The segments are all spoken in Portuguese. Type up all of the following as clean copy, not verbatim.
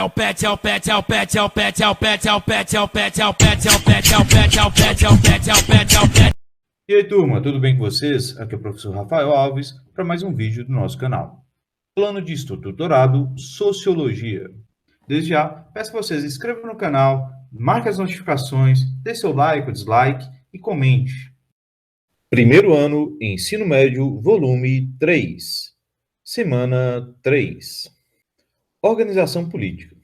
o pet, é o pet, é o pet, é o pet, é o pet, é o pet, é o pet, é o pet, é o pet, é o pet, é o pet, é o pet, é o pet, é o pet. E aí, turma, tudo bem com vocês? Aqui é o professor Rafael Alves para mais um vídeo do nosso canal. Plano de Estudo Doutorado, Sociologia. Desde já, peço que vocês se inscrevam no canal, marquem as notificações, dê seu like ou dislike e comente. Primeiro ano, Ensino Médio, volume 3, semana 3. Organização política.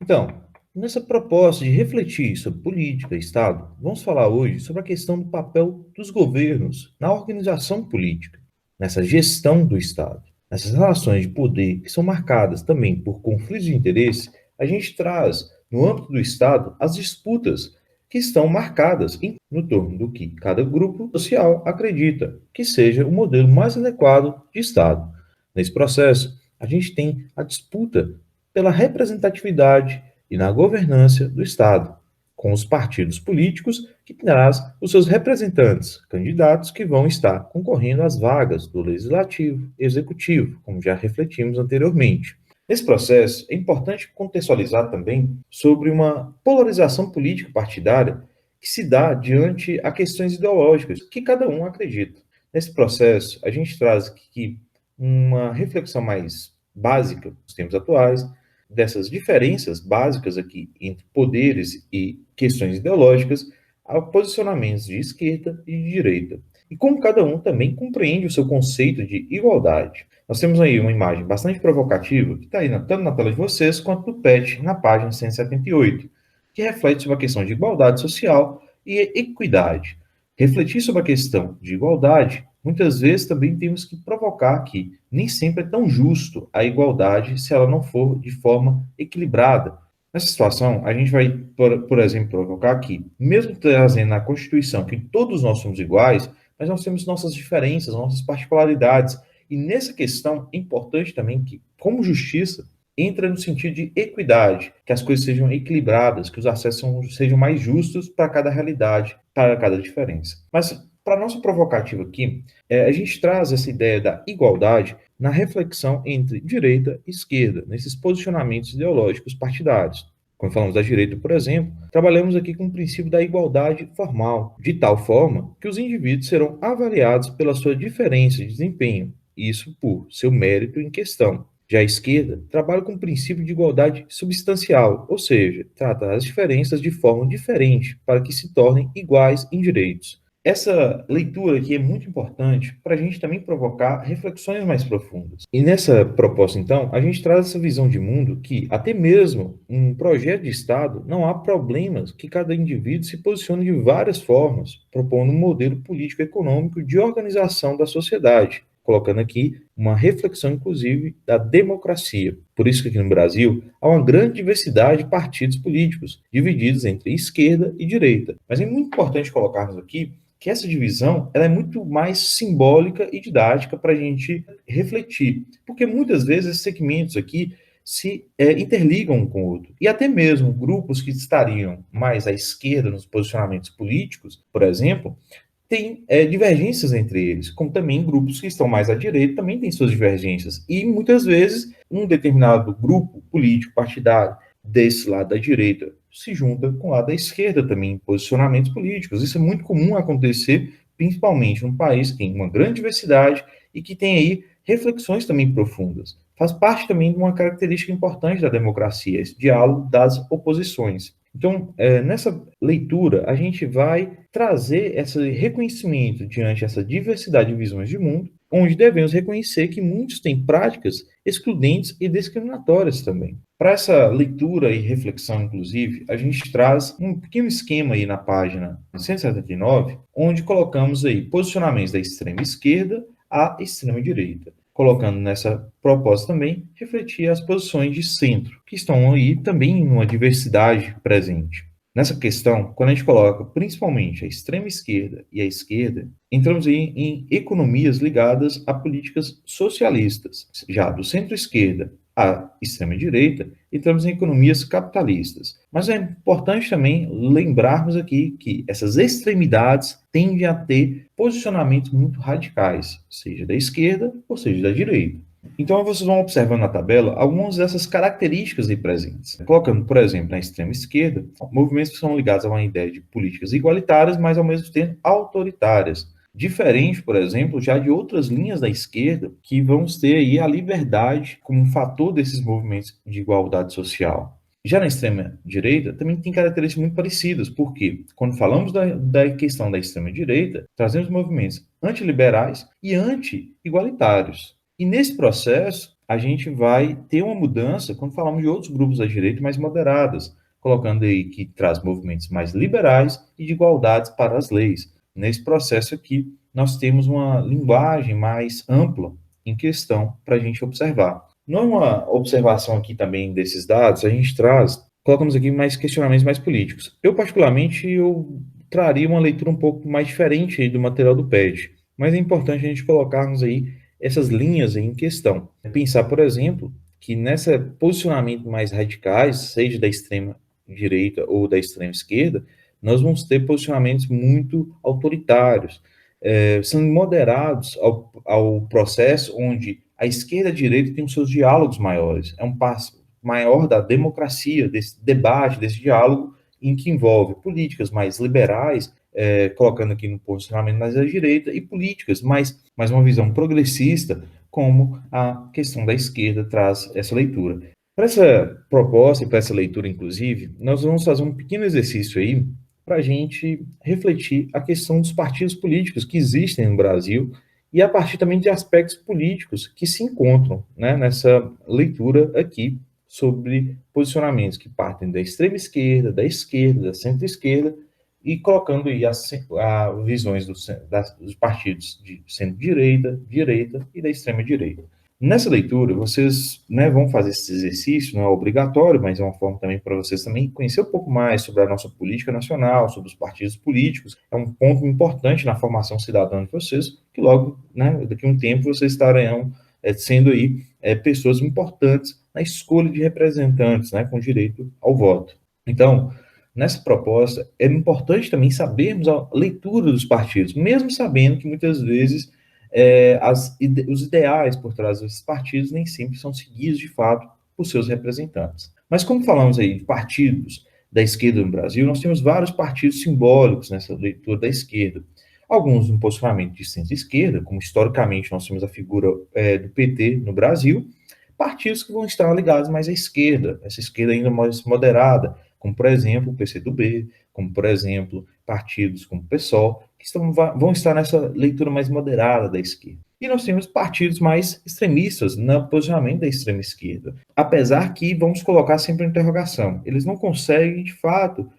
Então, nessa proposta de refletir sobre política e Estado, vamos falar hoje sobre a questão do papel dos governos na organização política, nessa gestão do Estado. Nessas relações de poder que são marcadas também por conflitos de interesse, a gente traz, no âmbito do Estado, as disputas que estão marcadas no torno do que cada grupo social acredita que seja o modelo mais adequado de Estado. Nesse processo, a gente tem a disputa pela representatividade e na governança do Estado, com os partidos políticos que traz os seus representantes, candidatos que vão estar concorrendo às vagas do Legislativo e Executivo, como já refletimos anteriormente. Nesse processo, é importante contextualizar também sobre uma polarização política partidária que se dá diante a questões ideológicas que cada um acredita. Nesse processo, a gente traz aqui uma reflexão mais básica dos tempos atuais, dessas diferenças básicas aqui entre poderes e questões ideológicas, a posicionamentos de esquerda e de direita. E como cada um também compreende o seu conceito de igualdade. Nós temos aí uma imagem bastante provocativa, que está aí tanto na tela de vocês, quanto no PET, na página 178, que reflete sobre a questão de igualdade social e equidade. Refletir sobre a questão de igualdade, muitas vezes também temos que provocar que nem sempre é tão justo a igualdade se ela não for de forma equilibrada. Nessa situação, a gente vai, por exemplo, provocar que, mesmo trazendo na Constituição que todos nós somos iguais, mas nós temos nossas diferenças, nossas particularidades. E nessa questão, é importante também que, como justiça, entra no sentido de equidade, que as coisas sejam equilibradas, que os acessos sejam mais justos para cada realidade, para cada diferença. Mas, para nosso provocativo aqui, a gente traz essa ideia da igualdade na reflexão entre direita e esquerda, nesses posicionamentos ideológicos partidários. Quando falamos da direita, por exemplo, trabalhamos aqui com o princípio da igualdade formal, de tal forma que os indivíduos serão avaliados pela sua diferença de desempenho, isso por seu mérito em questão. Já a esquerda trabalha com o princípio de igualdade substancial, ou seja, trata as diferenças de forma diferente para que se tornem iguais em direitos. Essa leitura aqui é muito importante para a gente também provocar reflexões mais profundas. E nessa proposta, então, a gente traz essa visão de mundo que, até mesmo um projeto de Estado, não há problemas que cada indivíduo se posicione de várias formas, propondo um modelo político-econômico de organização da sociedade, colocando aqui uma reflexão, inclusive, da democracia. Por isso que aqui no Brasil há uma grande diversidade de partidos políticos, divididos entre esquerda e direita. Mas é muito importante colocarmos aqui que essa divisão ela é muito mais simbólica e didática para a gente refletir, porque muitas vezes esses segmentos aqui se interligam um com o outro. E até mesmo grupos que estariam mais à esquerda nos posicionamentos políticos, por exemplo, tem divergências entre eles, como também grupos que estão mais à direita também têm suas divergências. E muitas vezes um determinado grupo político partidário desse lado da direita se junta com o lado da esquerda também em posicionamentos políticos. Isso é muito comum acontecer, principalmente num país que tem uma grande diversidade e que tem aí reflexões também profundas. Faz parte também de uma característica importante da democracia, esse diálogo das oposições. Então, nessa leitura, a gente vai trazer esse reconhecimento diante dessa diversidade de visões de mundo, onde devemos reconhecer que muitos têm práticas excludentes e discriminatórias também. Para essa leitura e reflexão, inclusive, a gente traz um pequeno esquema aí na página 179, onde colocamos aí posicionamentos da extrema esquerda à extrema direita, colocando nessa proposta também refletir as posições de centro, que estão aí também em uma diversidade presente. Nessa questão, quando a gente coloca principalmente a extrema esquerda e a esquerda, entramos aí em economias ligadas a políticas socialistas. Já do centro-esquerda à extrema-direita, entramos em economias capitalistas. Mas é importante também lembrarmos aqui que essas extremidades tendem a ter posicionamentos muito radicais, seja da esquerda ou seja da direita. Então, vocês vão observando na tabela algumas dessas características aí presentes. Colocando, por exemplo, na extrema esquerda, movimentos que são ligados a uma ideia de políticas igualitárias, mas ao mesmo tempo autoritárias. Diferente, por exemplo, já de outras linhas da esquerda que vão ter aí a liberdade como um fator desses movimentos de igualdade social. Já na extrema-direita, também tem características muito parecidas, porque quando falamos da questão da extrema-direita, trazemos movimentos antiliberais e anti-igualitários. E nesse processo, a gente vai ter uma mudança quando falamos de outros grupos da direita mais moderadas, colocando aí que traz movimentos mais liberais e de igualdades para as leis. Nesse processo aqui, nós temos uma linguagem mais ampla em questão para a gente observar. Numa observação aqui também desses dados, a gente colocamos aqui mais questionamentos mais políticos. Particularmente, eu traria uma leitura um pouco mais diferente aí do material do PED, mas é importante a gente colocarmos aí essas linhas aí em questão. Pensar, por exemplo, que nesse posicionamento mais radicais, seja da extrema direita ou da extrema esquerda, nós vamos ter posicionamentos muito autoritários, são moderados ao processo onde a esquerda e a direita têm os seus diálogos maiores. É um passo maior da democracia, desse debate, desse diálogo, em que envolve políticas mais liberais, colocando aqui no posicionamento mais à direita, e políticas mais uma visão progressista, como a questão da esquerda traz essa leitura. Para essa proposta e para essa leitura, inclusive, nós vamos fazer um pequeno exercício aí para a gente refletir a questão dos partidos políticos que existem no Brasil e a partir também de aspectos políticos que se encontram, né, nessa leitura aqui sobre posicionamentos que partem da extrema esquerda, da centro-esquerda, e colocando aí as visões dos partidos de centro-direita, direita e da extrema-direita. Nessa leitura, vocês, né, vão fazer esse exercício, não é obrigatório, mas é uma forma também para vocês também conhecer um pouco mais sobre a nossa política nacional, sobre os partidos políticos. É um ponto importante na formação cidadã de vocês, que logo, né, daqui a um tempo, vocês estarão sendo aí pessoas importantes na escolha de representantes, né, com direito ao voto. Então, nessa proposta, é importante também sabermos a leitura dos partidos, mesmo sabendo que muitas vezes os ideais por trás desses partidos nem sempre são seguidos de fato por seus representantes. Mas como falamos aí de partidos da esquerda no Brasil, nós temos vários partidos simbólicos nessa leitura da esquerda. Alguns no posicionamento de centro-esquerda, como historicamente nós temos a figura do PT no Brasil, partidos que vão estar ligados mais à esquerda, essa esquerda ainda mais moderada, como, por exemplo, o PCdoB, como, por exemplo, partidos como o PSOL, que vão estar nessa leitura mais moderada da esquerda. E nós temos partidos mais extremistas no posicionamento da extrema esquerda, apesar que vamos colocar sempre a interrogação. Eles não conseguem, de fato,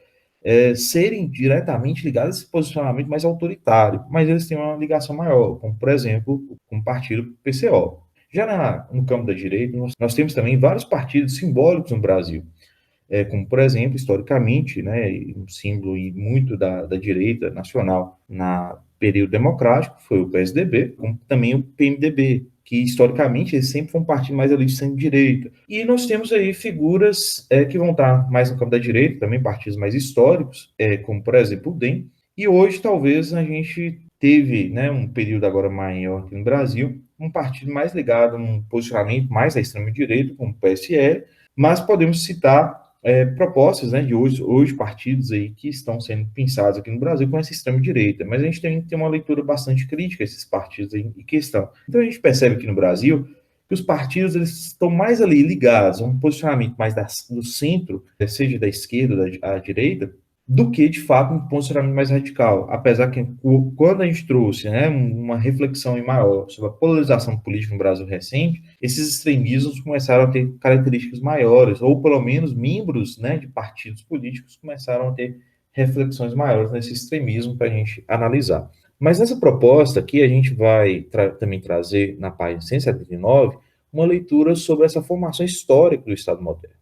serem diretamente ligados a esse posicionamento mais autoritário, mas eles têm uma ligação maior, como, por exemplo, com o partido PCO. Já no campo da direita, nós temos também vários partidos simbólicos no Brasil, como, por exemplo, historicamente, né, um símbolo e muito da direita nacional na período democrático foi o PSDB, como também o PMDB, que historicamente eles sempre foram um partido mais ali de centro-direita. E nós temos aí figuras que vão estar mais no campo da direita, também partidos mais históricos, como, por exemplo, o DEM. E hoje, talvez, a gente teve, né, um período agora maior aqui no Brasil, um partido mais ligado a um posicionamento mais à extrema-direita, como o PSL, mas podemos citar propostas, né, de hoje partidos aí que estão sendo pensados aqui no Brasil com essa extrema-direita, mas a gente tem que ter uma leitura bastante crítica a esses partidos em questão. Então a gente percebe aqui no Brasil que os partidos eles estão mais ali ligados a um posicionamento mais do centro, seja da esquerda ou da direita, do que, de fato, um posicionamento mais radical. Apesar que, quando a gente trouxe, né, uma reflexão maior sobre a polarização política no Brasil recente, esses extremismos começaram a ter características maiores, ou pelo menos membros, né, de partidos políticos começaram a ter reflexões maiores nesse extremismo para a gente analisar. Mas nessa proposta aqui, a gente vai também trazer, na página 179, uma leitura sobre essa formação histórica do Estado moderno.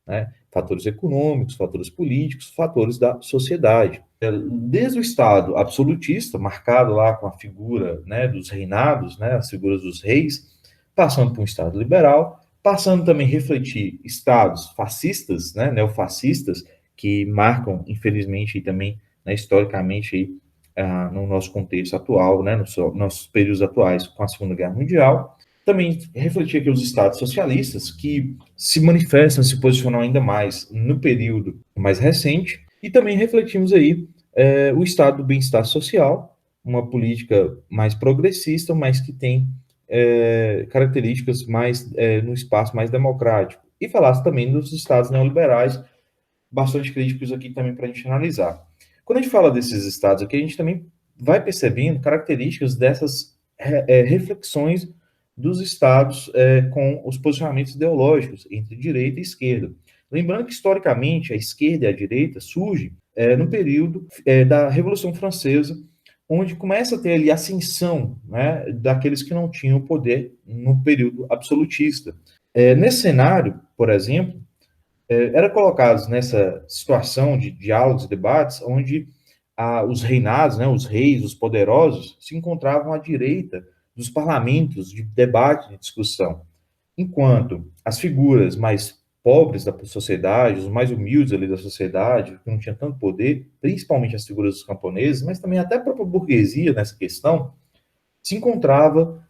Né? Fatores econômicos, fatores políticos, fatores da sociedade. Desde o Estado absolutista, marcado lá com a figura, né, dos reinados, né, as figuras dos reis, passando por um Estado liberal, passando também a refletir estados fascistas, né, neofascistas, que marcam, infelizmente, e também, né, historicamente, aí, no nosso contexto atual, né, nos nossos períodos atuais, com a Segunda Guerra Mundial, Também refletir aqui os estados socialistas que se manifestam, se posicionam ainda mais no período mais recente, e também refletimos aí o estado do bem-estar social, uma política mais progressista, mas que tem características mais no espaço mais democrático. E falasse também dos estados neoliberais, bastante críticos aqui também para a gente analisar. Quando a gente fala desses estados aqui, a gente também vai percebendo características dessas reflexões dos estados com os posicionamentos ideológicos entre direita e esquerda. Lembrando que, historicamente, a esquerda e a direita surgem no período da Revolução Francesa, onde começa a ter ali a ascensão, né, daqueles que não tinham poder no período absolutista. Nesse cenário, por exemplo, era colocados nessa situação de diálogos e debates onde os reinados, né, os reis, os poderosos, se encontravam à direita dos parlamentos de debate e discussão, enquanto as figuras mais pobres da sociedade, os mais humildes ali da sociedade, que não tinham tanto poder, principalmente as figuras dos camponeses, mas também até a própria burguesia nessa questão, se encontrava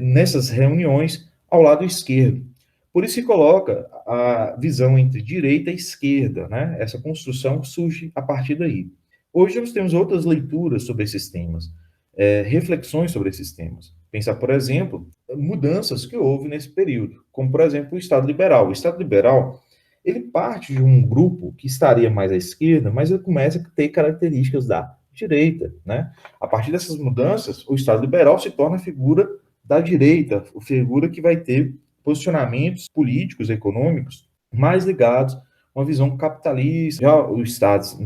nessas reuniões ao lado esquerdo. Por isso se coloca a visão entre direita e esquerda, né? Essa construção surge a partir daí. Hoje nós temos outras leituras sobre esses temas, reflexões sobre esses temas. Pensar, por exemplo, mudanças que houve nesse período, como, por exemplo, o Estado liberal. O Estado liberal, ele parte de um grupo que estaria mais à esquerda, mas ele começa a ter características da direita, né? A partir dessas mudanças, o Estado liberal se torna a figura da direita, a figura que vai ter posicionamentos políticos, econômicos, mais ligados a uma visão capitalista. Já os estados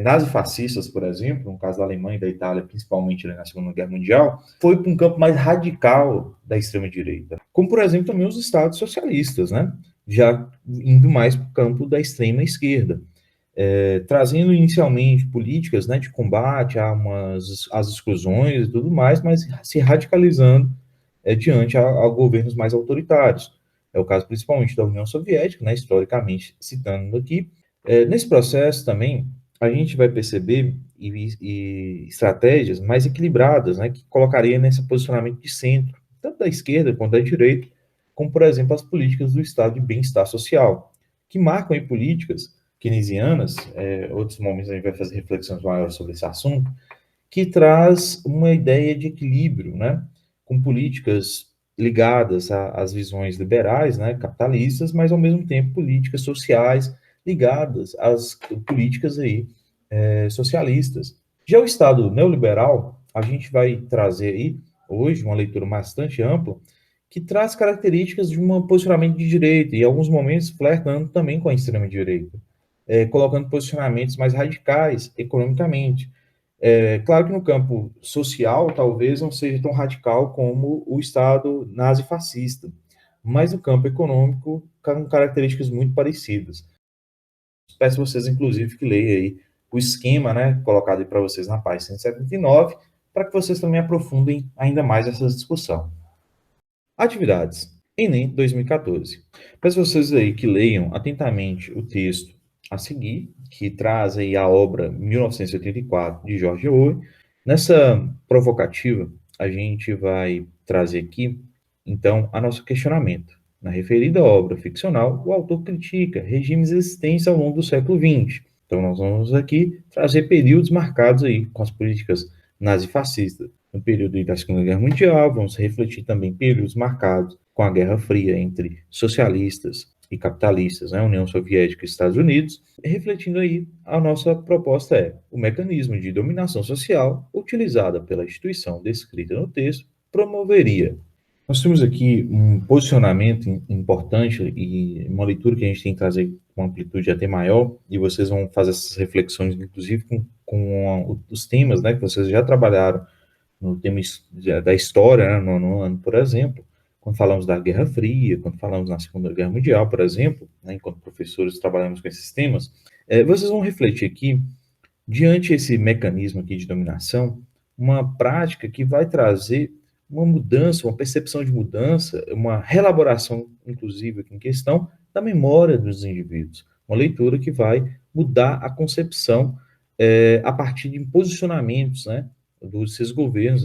nazifascistas, por exemplo, no caso da Alemanha e da Itália, principalmente na Segunda Guerra Mundial, foi para um campo mais radical da extrema-direita. Como, por exemplo, também os estados socialistas, né? Já indo mais para o campo da extrema-esquerda. Trazendo inicialmente políticas, né, de combate às exclusões e tudo mais, mas se radicalizando diante a governos mais autoritários. É o caso principalmente da União Soviética, né, historicamente citando aqui. Nesse processo também, a gente vai perceber e estratégias mais equilibradas, né, que colocaria nesse posicionamento de centro, tanto da esquerda quanto da direita, como, por exemplo, as políticas do Estado de bem-estar social, que marcam aí políticas keynesianas, outros momentos a gente vai fazer reflexões maiores sobre esse assunto, que traz uma ideia de equilíbrio, né, com políticas ligadas às visões liberais, né, capitalistas, mas ao mesmo tempo políticas sociais ligadas às políticas aí, socialistas. Já o Estado neoliberal, a gente vai trazer aí hoje uma leitura bastante ampla que traz características de um posicionamento de direita e, em alguns momentos, flertando também com a extrema-direita, colocando posicionamentos mais radicais economicamente. Claro que no campo social, talvez não seja tão radical como o Estado nazi-fascista, mas no campo econômico, com características muito parecidas. Peço a vocês, inclusive, que leiam aí o esquema, né, colocado aí para vocês na página 179, para que vocês também aprofundem ainda mais essa discussão. Atividades. Enem 2014. Peço a vocês aí que leiam atentamente o texto a seguir, que traz aí a obra 1984 de George Orwell. Nessa provocativa, a gente vai trazer aqui, então, a nosso questionamento. Na referida obra ficcional, o autor critica regimes existentes ao longo do século XX. Então, nós vamos aqui trazer períodos marcados aí com as políticas nazifascistas. No período da Segunda Guerra Mundial, vamos refletir também períodos marcados com a Guerra Fria entre socialistas e capitalistas, né, União Soviética e Estados Unidos, refletindo aí, a nossa proposta é o mecanismo de dominação social utilizada pela instituição descrita no texto promoveria. Nós temos aqui um posicionamento importante e uma leitura que a gente tem que trazer com amplitude até maior, e vocês vão fazer essas reflexões, inclusive, com os temas, né, que vocês já trabalharam no tema da história, né, no ano, por exemplo, quando falamos da Guerra Fria, quando falamos na Segunda Guerra Mundial, por exemplo, né, enquanto professores trabalhamos com esses temas, vocês vão refletir aqui, diante esse mecanismo aqui de dominação, uma prática que vai trazer uma mudança, uma percepção de mudança, uma reelaboração, inclusive, aqui em questão, da memória dos indivíduos. Uma leitura que vai mudar a concepção a partir de posicionamentos, né, desses governos,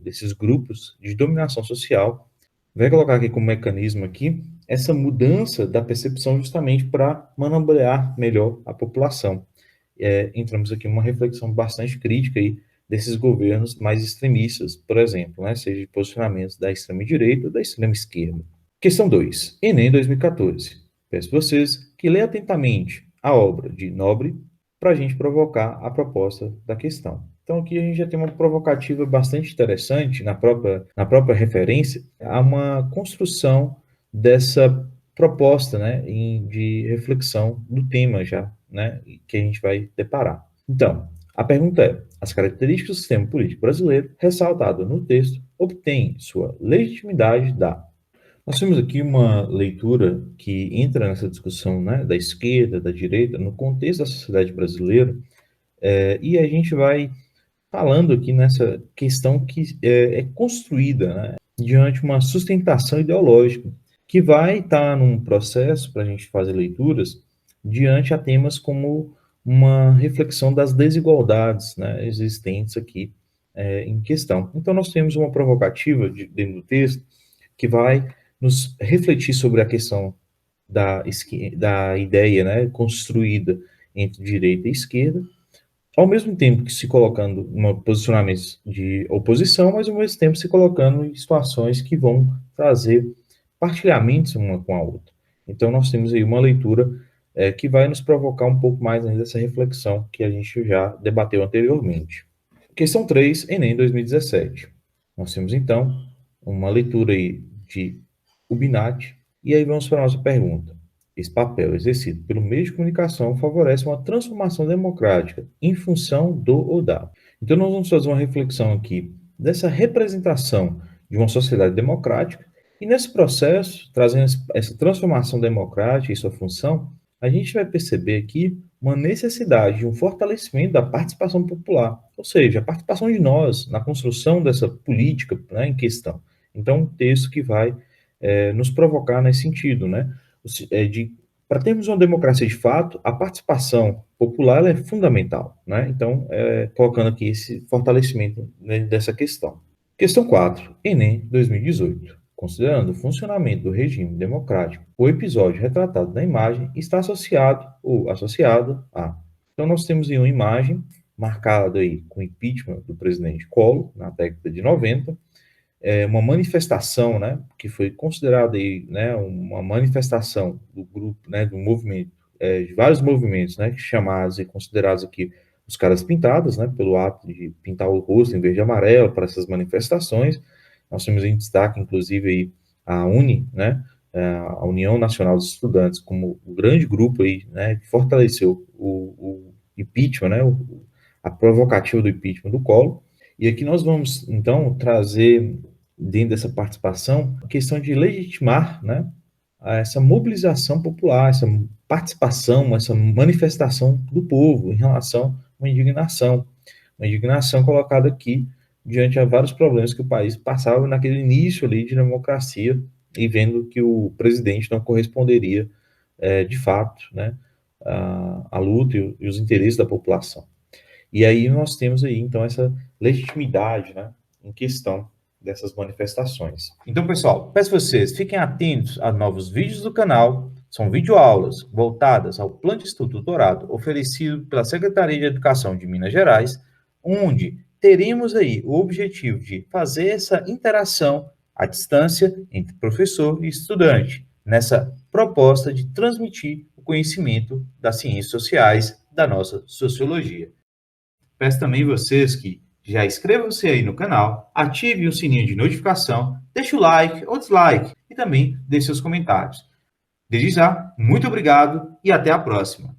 desses grupos de dominação social, vai colocar aqui como mecanismo aqui essa mudança da percepção justamente para manobrear melhor a população. Entramos aqui em uma reflexão bastante crítica aí desses governos mais extremistas, por exemplo, né, seja de posicionamentos da extrema-direita ou da extrema-esquerda. Questão 2. Enem 2014. Peço a vocês que leiam atentamente a obra de Nobre para a gente provocar a proposta da questão. Então, aqui a gente já tem uma provocativa bastante interessante na própria referência, há uma construção dessa proposta, né, de reflexão do tema já, né, que a gente vai deparar. Então, a pergunta é: as características do sistema político brasileiro, ressaltado no texto, obtêm sua legitimidade da... Nós temos aqui uma leitura que entra nessa discussão, né, da esquerda, da direita, no contexto da sociedade brasileira, e a gente vai falando aqui nessa questão que é construída, né, diante de uma sustentação ideológica, que vai estar num processo para a gente fazer leituras diante a temas como uma reflexão das desigualdades, né, existentes aqui em questão. Então, nós temos uma provocativa dentro do texto que vai nos refletir sobre a questão da ideia, né, construída entre direita e esquerda, ao mesmo tempo que se colocando em posicionamentos de oposição, mas ao mesmo tempo se colocando em situações que vão trazer partilhamentos uma com a outra. Então, nós temos aí uma leitura que vai nos provocar um pouco mais ainda essa reflexão que a gente já debateu anteriormente. Questão 3, Enem 2017. Nós temos, então, uma leitura aí de Ubinati, e aí vamos para a nossa pergunta. Esse papel exercido pelo meio de comunicação favorece uma transformação democrática em função do ou da. Então, nós vamos fazer uma reflexão aqui dessa representação de uma sociedade democrática, e nesse processo, trazendo essa transformação democrática e sua função, a gente vai perceber aqui uma necessidade de um fortalecimento da participação popular, ou seja, a participação de nós na construção dessa política, né, em questão. Então, um texto que vai nos provocar nesse sentido, né? Para termos uma democracia de fato, a participação popular é fundamental, né? Então, colocando aqui esse fortalecimento, né, dessa questão. Questão 4, Enem 2018. Considerando o funcionamento do regime democrático, o episódio retratado na imagem está associado ou associado a... Então, nós temos aí uma imagem marcada aí com o impeachment do presidente Collor, na década de 90, uma manifestação, né, que foi considerada aí, né, uma manifestação do grupo, né, do movimento, de vários movimentos, né, chamados e considerados aqui os caras pintados, né, pelo ato de pintar o rosto em verde e amarelo para essas manifestações. Nós temos em destaque, inclusive, aí, a UNE, né, a União Nacional dos Estudantes, como um grande grupo aí, né, que fortaleceu o impeachment, né, a provocativa do impeachment do Collor. E aqui nós vamos, então, trazer, dentro dessa participação, a questão de legitimar, né, essa mobilização popular, essa participação, essa manifestação do povo em relação a uma indignação colocada aqui diante a vários problemas que o país passava naquele início ali de democracia e vendo que o presidente não corresponderia, de fato, né, à luta e os interesses da população. E aí nós temos aí, então, essa legitimidade, né, em questão dessas manifestações. Então, pessoal, peço a vocês, fiquem atentos a novos vídeos do canal. São videoaulas voltadas ao Plano de Estudo Doutorado oferecido pela Secretaria de Educação de Minas Gerais, onde teremos aí o objetivo de fazer essa interação à distância entre professor e estudante, nessa proposta de transmitir o conhecimento das ciências sociais da nossa sociologia. Peço também vocês que já inscrevam-se aí no canal, ative o sininho de notificação, deixe o like ou dislike e também deixe seus comentários. Desde já, muito obrigado e até a próxima.